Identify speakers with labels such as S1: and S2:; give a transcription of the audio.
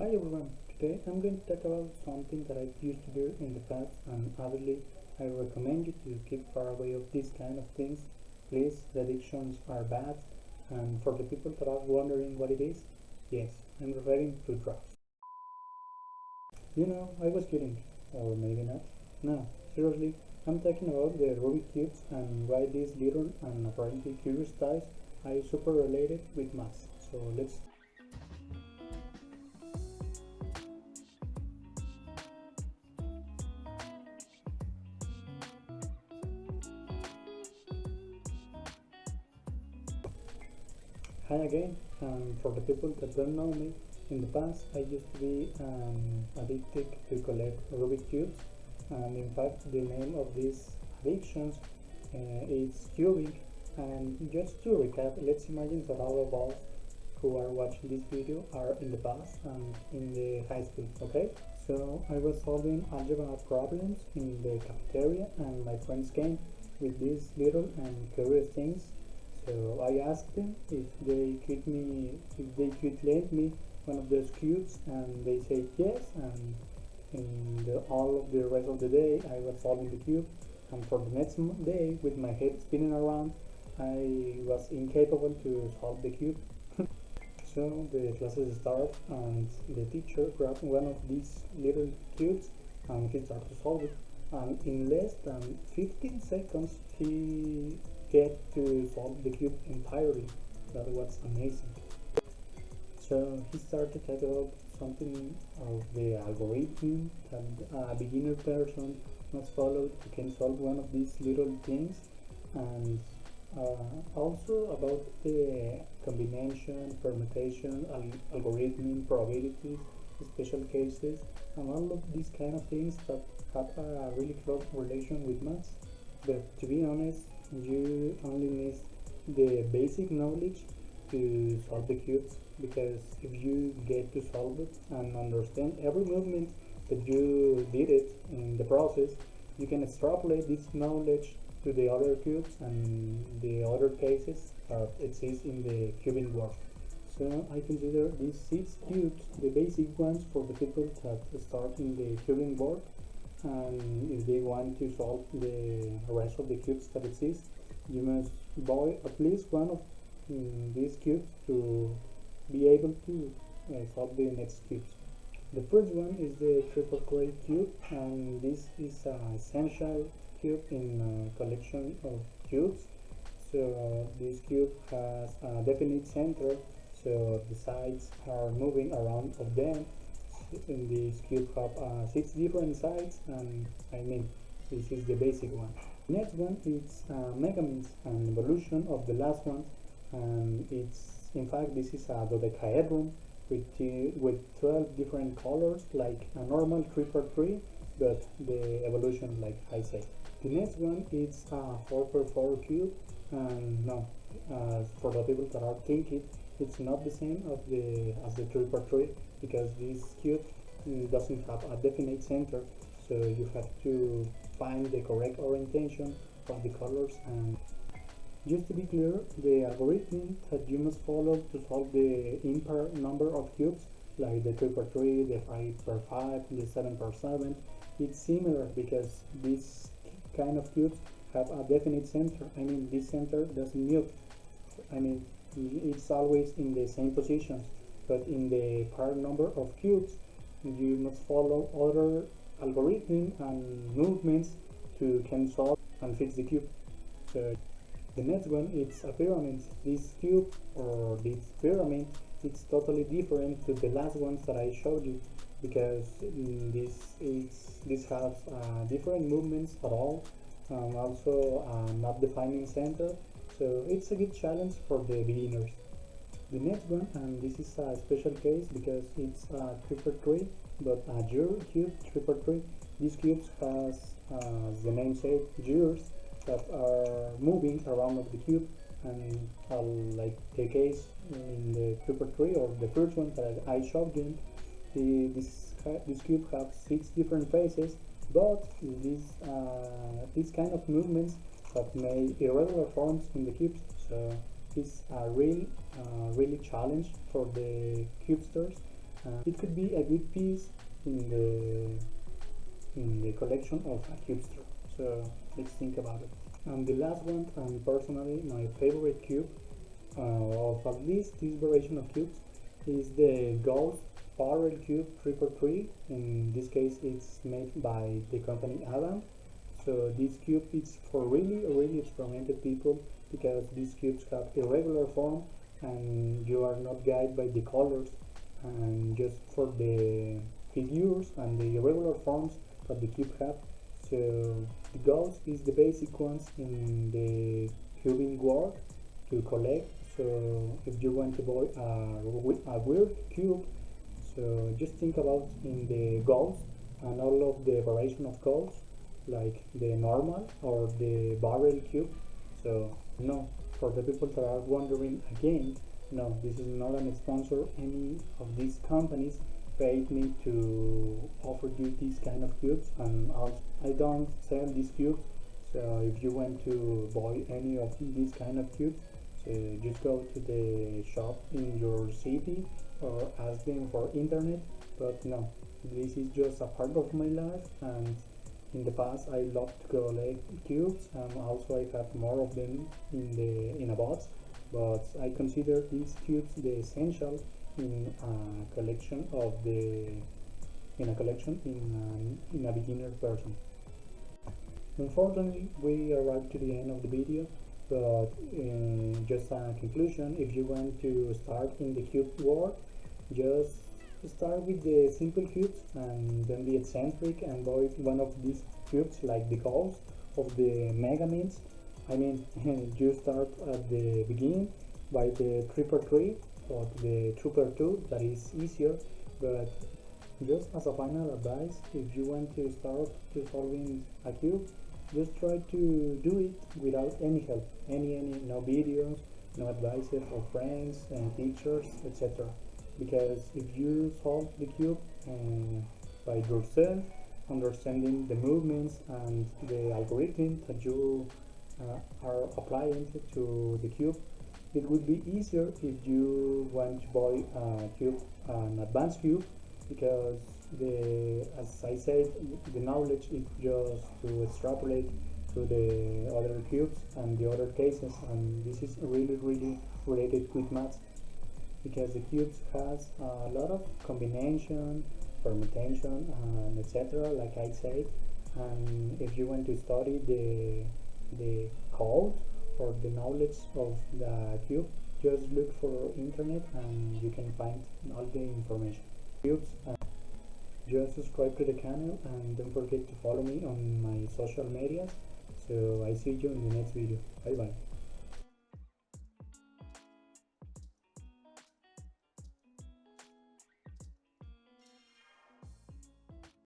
S1: Hi everyone, today I'm going to talk about something that I used to do in the past, and obviously I recommend you to keep far away of these kind of things. Please, the addictions are bad, and for the people that are wondering what it is, yes, I'm referring to drugs. I was kidding, or maybe not. No, seriously, I'm talking about the Rubik cubes and why these little and apparently curious ties are super related with math. So let's. Hi again. For the people that don't know me, in the past I used to be addicted to collect Rubik cubes, and in fact the name of these addictions is cubing. And just to recap, let's imagine that all of us who are watching this video are in the past and in the high school, okay? So I was solving algebra problems in the cafeteria, and my friends came with these little and curious things. So I asked them if they could lend me one of those cubes, and they said yes. And all of the rest of the day, I was solving the cube. And for the next day, with my head spinning around, I was incapable to solve the cube. So the classes started, and the teacher grabbed one of these little cubes, and he started to solve it. And in less than 15 seconds, he get to solve the cube entirely. That was amazing. So he started to talk about something of the algorithm that a beginner person must follow to can solve one of these little things, and also about the combination, permutation, algorithm, probabilities, special cases, and all of these kind of things that have a really close relation with maths. But to be honest, you only need the basic knowledge to solve the cubes, because if you get to solve it and understand every movement that you did it in the process, you can extrapolate this knowledge to the other cubes and the other cases that exist in the cubing world. So I consider these 6 cubes the basic ones for the people that start in the cubing world, and if they want to solve the rest of the cubes that exist, you must buy at least one of these cubes to be able to solve the next cubes. The first one is the triple gray cube, and this is an essential cube in a collection of cubes. So this cube has a definite center, so the sides are moving around of them. In this cube have 6 different sides, and I mean this is the basic one. Next one is measurements and evolution of the last one, and it's in fact this is a dodecahedron with 12 different colors, like a normal 3x3, but the evolution, like I said. The next one is a 4x4 cube, and no, for the people that are thinking, it's not the same as the 3x3, because this cube doesn't have a definite center, so you have to find the correct orientation of the colors. And just to be clear, the algorithm that you must follow to solve the impair number of cubes, like the 3x3, the 5x5, the 7x7, it's similar, because these kind of cubes have a definite center. I mean, this center doesn't move. I mean, it's always in the same positions, but in the par number of cubes, you must follow other algorithm and movements to can solve and fix the cube. So the next one is a pyramid. This cube or this pyramid, it's totally different to the last ones that I showed you, because this has different movements at all, also not defining center, so it's a good challenge for the beginners. The next one, and this is a special case because it's a 3x3, but a juror cube 3x3. These cubes has, as the name said, jurors that are moving around of the cube, and like the case in the 3x3 or the first one that I showed you, this cube has 6 different faces, but these kind of movements have made irregular forms in the cubes. So it's a really challenge for the cubesters, It could be a good piece in the collection of a cubester. So let's think about it. And the last one, and personally my favorite cube of at least this variation of cubes, is the Ghost Barrel Cube 3x3. In this case, it's made by the company Adam. So this cube is for really experimented people, because these cubes have irregular form and you are not guided by the colors, and just for the figures and the irregular forms that the cube have. So the Ghost is the basic ones in the cubing world to collect. So if you want to buy a weird cube, so just think about in the Ghost and all of the variation of Ghosts, like the normal or the barrel cube. So no, for the people that are wondering again, no, this is not an sponsor. Any of these companies paid me to offer you these kind of cubes, and also I don't sell these cubes. So if you want to buy any of these kind of cubes, so just go to the shop in your city or ask them for internet. But no, this is just a part of my life, and in the past I loved to collect cubes, and also I have more of them in a box. But I consider these cubes the essential in a collection in a beginner version. Unfortunately, we arrived to the end of the video, but just a conclusion: if you want to start in the cube world, just start with the simple cubes and don't be eccentric and buy one of these cubes like the Ghost of the Mega Mints. I mean, you start at the beginning by the 3x3 or the 2x2, that is easier. But just as a final advice, if you want to start to solving a cube, just try to do it without any help, any no videos, no advices for friends and teachers, etc. Because if you solve the cube by yourself, understanding the movements and the algorithm that you are applying to the cube, it would be easier if you want to buy a cube, an advanced cube, because as I said, the knowledge is just to extrapolate to the other cubes and the other cases, and this is really related with math, because the cubes has a lot of combination, permutation, and etc. Like I said, and if you want to study the code or the knowledge of the cube, just look for internet and you can find all the information. Cubes, just subscribe to the channel and don't forget to follow me on my social medias. So I see you in the next video. Bye bye.